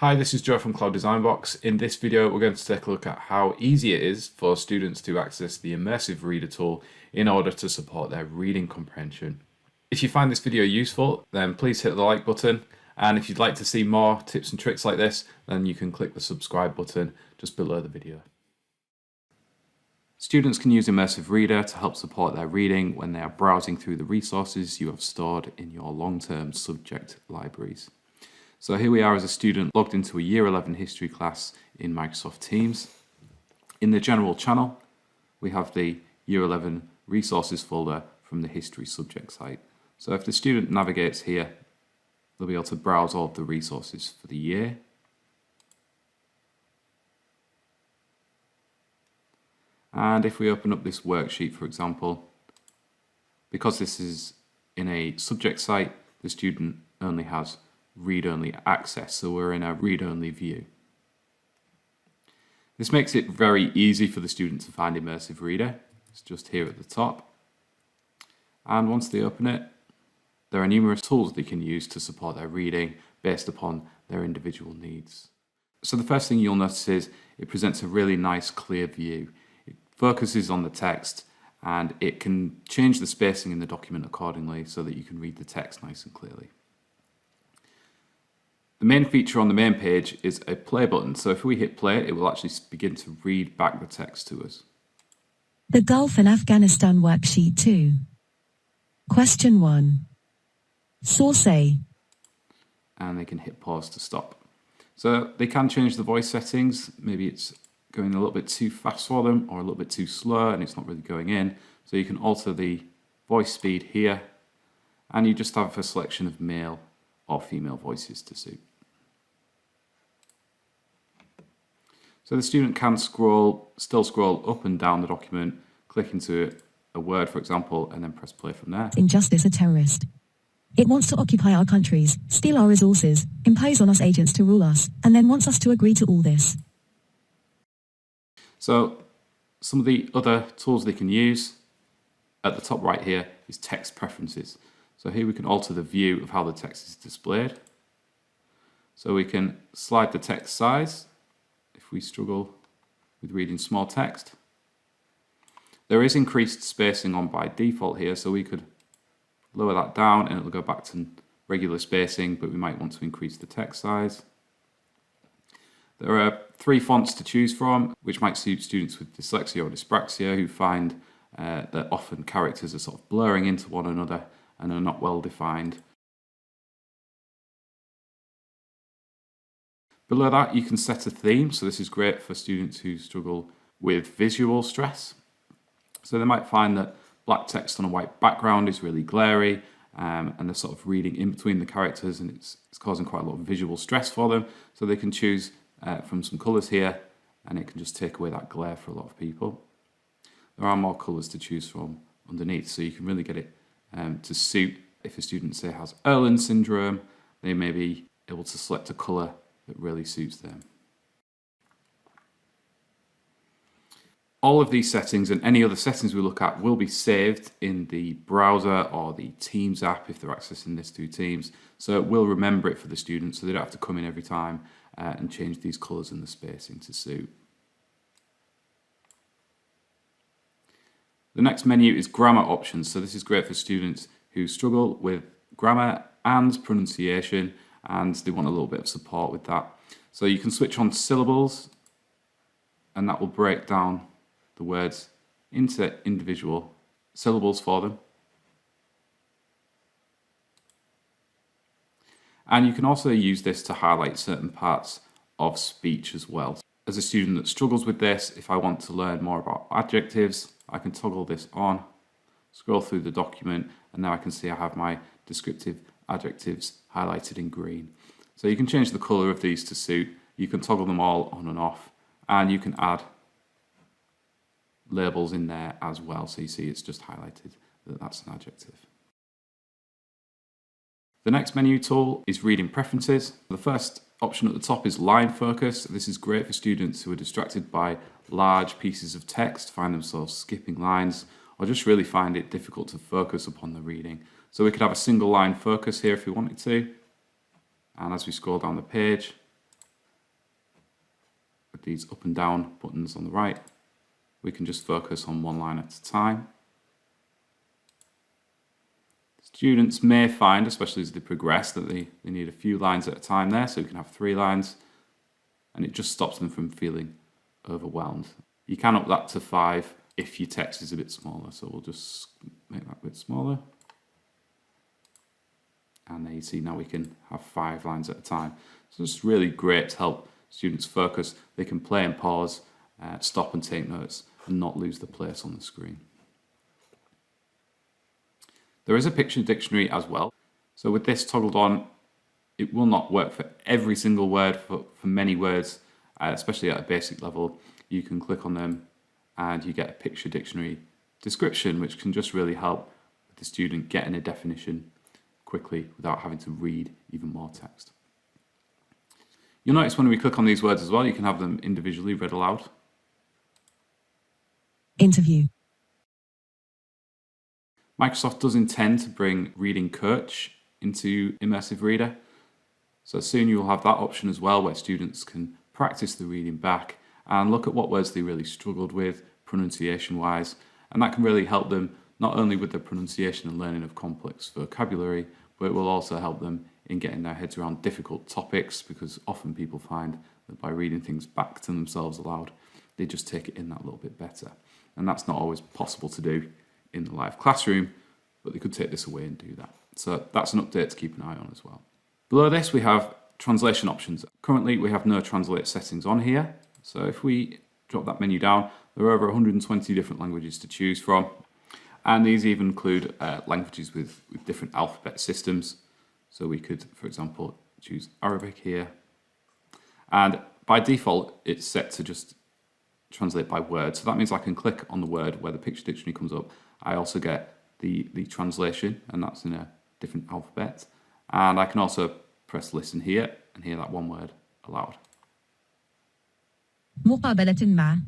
Hi, this is Joe from Cloud Design Box. In this video, we're going to take a look at how easy it is for students to access the Immersive Reader tool in order to support their reading comprehension. If you find this video useful, then please hit the like button. And if you'd like to see more tips and tricks like this, then you can click the subscribe button just below the video. Students can use Immersive Reader to help support their reading when they are browsing through the resources you have stored in your long-term subject libraries. So here we are as a student logged into a Year 11 history class in Microsoft Teams. In the general channel, we have the Year 11 resources folder from the history subject site. So if the student navigates here, they'll be able to browse all of the resources for the year. And if we open up this worksheet, for example, because this is in a subject site, the student only has read-only access, so we're in a read-only view. This makes it very easy for the student to find Immersive Reader. It's just here at the top. And once they open it, there are numerous tools they can use to support their reading based upon their individual needs. So the first thing you'll notice is it presents a really nice clear view. It focuses on the text and it can change the spacing in the document accordingly so that you can read the text nice and clearly. The main feature on the main page is a play button, so if we hit play, it will actually begin to read back the text to us. The Gulf and Afghanistan Worksheet 2. Question 1. Source A. And they can hit pause to stop. So they can change the voice settings. Maybe it's going a little bit too fast for them or a little bit too slow and it's not really going in. So you can alter the voice speed here and you just have a selection of male or female voices to suit. So the student can still scroll up and down the document, click into a word, for example, and then press play from there. Injustice, a terrorist. It wants to occupy our countries, steal our resources, impose on us agents to rule us, and then wants us to agree to all this. So some of the other tools they can use at the top right here is text preferences. So here we can alter the view of how the text is displayed. So we can slide the text size if we struggle with reading small text. There is increased spacing on by default here, so we could lower that down and it'll go back to regular spacing, but we might want to increase the text size. There are 3 fonts to choose from, which might suit students with dyslexia or dyspraxia who find that often characters are sort of blurring into one another and are not well defined. Below that, you can set a theme. So this is great for students who struggle with visual stress. So they might find that black text on a white background is really glary and they're sort of reading in between the characters and it's causing quite a lot of visual stress for them. So they can choose from some colours here and it can just take away that glare for a lot of people. There are more colours to choose from underneath, so you can really get it to suit. If a student, say, has Erland syndrome, they may be able to select a colour that really suits them. All of these settings and any other settings we look at will be saved in the browser or the Teams app if they're accessing this through Teams. So it will remember it for the students so they don't have to come in every time and change these colours and the spacing to suit. The next menu is grammar options. So this is great for students who struggle with grammar and pronunciation and they want a little bit of support with that. So you can switch on syllables and that will break down the words into individual syllables for them. And you can also use this to highlight certain parts of speech as well. As a student that struggles with this, if I want to learn more about adjectives, I can toggle this on, scroll through the document, and now I can see I have my descriptive adjectives highlighted in green. So you can change the colour of these to suit. You can toggle them all on and off, and you can add labels in there as well. So you see it's just highlighted that that's an adjective. The next menu tool is reading preferences. The first option at the top is line focus. This is great for students who are distracted by large pieces of text, find themselves skipping lines, or just really find it difficult to focus upon the reading. So we could have a single line focus here if we wanted to. And as we scroll down the page, with these up and down buttons on the right, we can just focus on one line at a time. Students may find, especially as they progress, that they need a few lines at a time there, so we can have 3 lines, and it just stops them from feeling overwhelmed. You can up that to 5 if your text is a bit smaller, so we'll just make that a bit smaller. And there you see, now we can have 5 lines at a time. So it's really great to help students focus. They can play and pause, stop and take notes, and not lose the place on the screen. There is a picture dictionary as well. So with this toggled on, it will not work for every single word. For many words, especially at a basic level, you can click on them and you get a picture dictionary description, which can just really help the student getting a definition quickly without having to read even more text. You'll notice when we click on these words as well, you can have them individually read aloud. Interview. Microsoft does intend to bring Reading Coach into Immersive Reader. So soon you will have that option as well, where students can practice the reading back and look at what words they really struggled with pronunciation-wise. And that can really help them not only with their pronunciation and learning of complex vocabulary, but it will also help them in getting their heads around difficult topics, because often people find that by reading things back to themselves aloud, they just take it in that little bit better. And that's not always possible to do in the live classroom, but they could take this away and do that. So that's an update to keep an eye on as well. Below this, we have translation options. Currently, we have no translate settings on here. So if we drop that menu down, there are over 120 different languages to choose from. And these even include languages with different alphabet systems. So we could, for example, choose Arabic here. And by default, it's set to just translate by word. So that means I can click on the word where the picture dictionary comes up. I also get the translation, and that's in a different alphabet. And I can also press listen here and hear that one word aloud. مقابلة مع.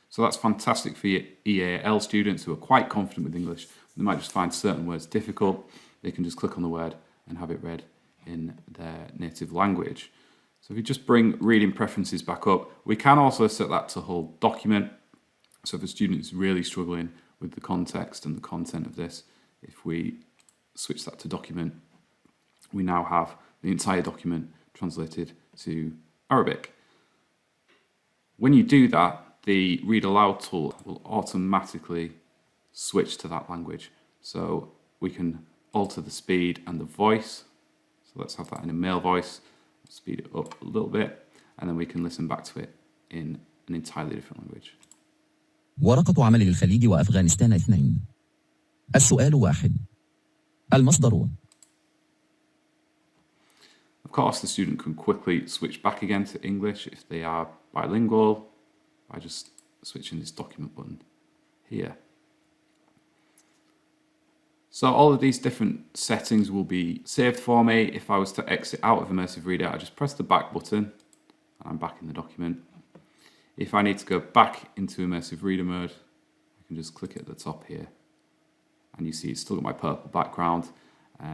So that's fantastic for your EAL students who are quite confident with English. They might just find certain words difficult. They can just click on the word and have it read in their native language. So if you just bring reading preferences back up, we can also set that to whole document. So if a student is really struggling with the context and the content of this, if we switch that to document, we now have the entire document translated to Arabic. When you do that, the read aloud tool will automatically switch to that language. So we can alter the speed and the voice. So let's have that in a male voice, speed it up a little bit, and then we can listen back to it in an entirely different language. ورقة عمل للخليج وأفغانستان 2. السؤال 1. المصدر. Of course, the student can quickly switch back again to English if they are bilingual by just switching this document button here. So all of these different settings will be saved for me. If I was to exit out of Immersive Reader, I just press the back button and I'm back in the document. If I need to go back into Immersive Reader mode, I can just click it at the top here. And you see it's still got my purple background.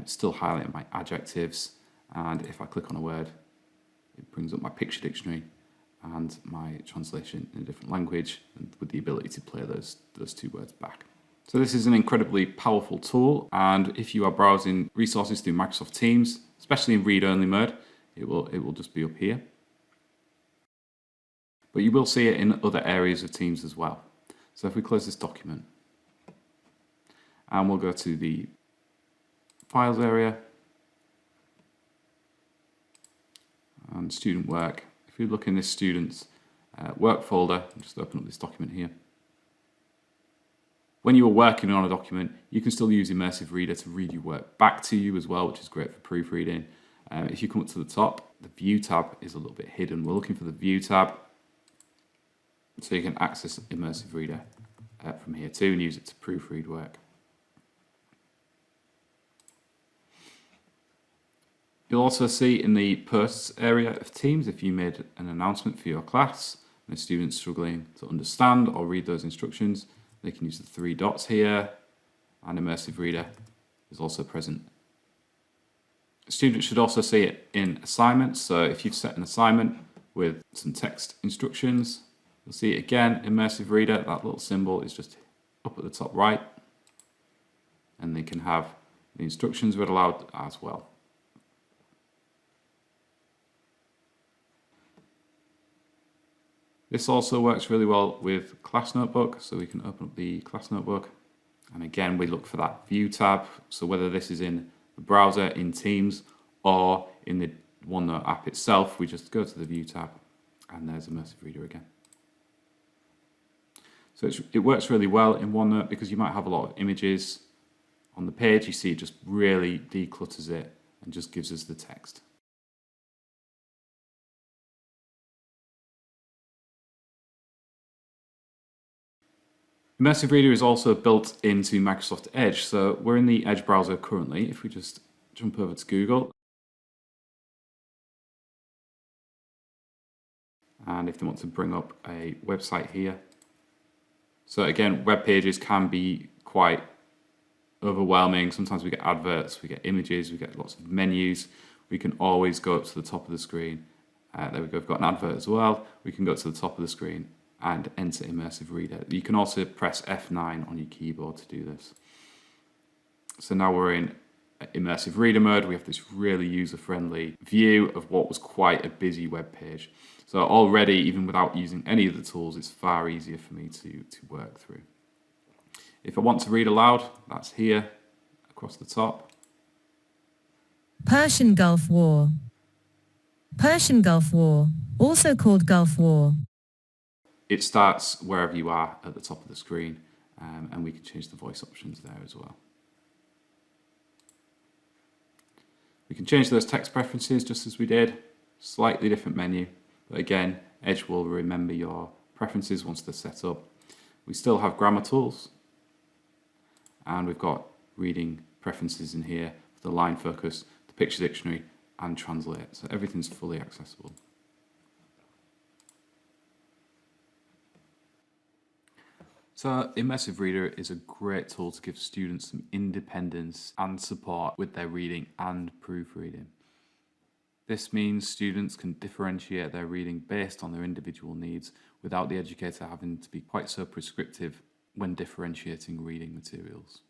It's still highlighting my adjectives. And if I click on a word, it brings up my picture dictionary and my translation in a different language, and with the ability to play those 2 words back. So this is an incredibly powerful tool, and if you are browsing resources through Microsoft Teams, especially in read-only mode, it will just be up here. But you will see it in other areas of Teams as well. So if we close this document, and we'll go to the Files area, and Student Work. If you look in this student's work folder, I'll just open up this document here. When you are working on a document, you can still use Immersive Reader to read your work back to you as well, which is great for proofreading. If you come up to the top, the View tab is a little bit hidden. We're looking for the View tab, so you can access Immersive Reader from here too and use it to proofread work. You'll also see in the posts area of Teams, if you made an announcement for your class and a student's struggling to understand or read those instructions, they can use the 3 dots here, and Immersive Reader is also present. Students should also see it in assignments. So if you've set an assignment with some text instructions. You'll see again, Immersive Reader, that little symbol is just up at the top right. And they can have the instructions read aloud as well. This also works really well with Class Notebook, so we can open up the Class Notebook. And again, we look for that View tab. So whether this is in the browser, in Teams, or in the OneNote app itself, we just go to the View tab, and there's Immersive Reader again. So it works really well in OneNote because you might have a lot of images on the page. You see it just really declutters it and just gives us the text. Immersive Reader is also built into Microsoft Edge. So we're in the Edge browser currently. If we just jump over to Google, and if they want to bring up a website here. So again, web pages can be quite overwhelming. Sometimes we get adverts, we get images, we get lots of menus. We can always go up to the top of the screen. There we go, we've got an advert as well. We can go to the top of the screen and enter Immersive Reader. You can also press F9 on your keyboard to do this. So now we're in Immersive Reader mode. We have this really user-friendly view of what was quite a busy web page. So already, even without using any of the tools, it's far easier for me to work through. If I want to read aloud, that's here, across the top. Persian Gulf War. Persian Gulf War, also called Gulf War. It starts wherever you are at the top of the screen, and we can change the voice options there as well. We can change those text preferences just as we did, slightly different menu, but again, Edge will remember your preferences once they're set up. We still have grammar tools, and we've got reading preferences in here for the line focus, the picture dictionary, and translate, so everything's fully accessible. So Immersive Reader is a great tool to give students some independence and support with their reading and proofreading. This means students can differentiate their reading based on their individual needs without the educator having to be quite so prescriptive when differentiating reading materials.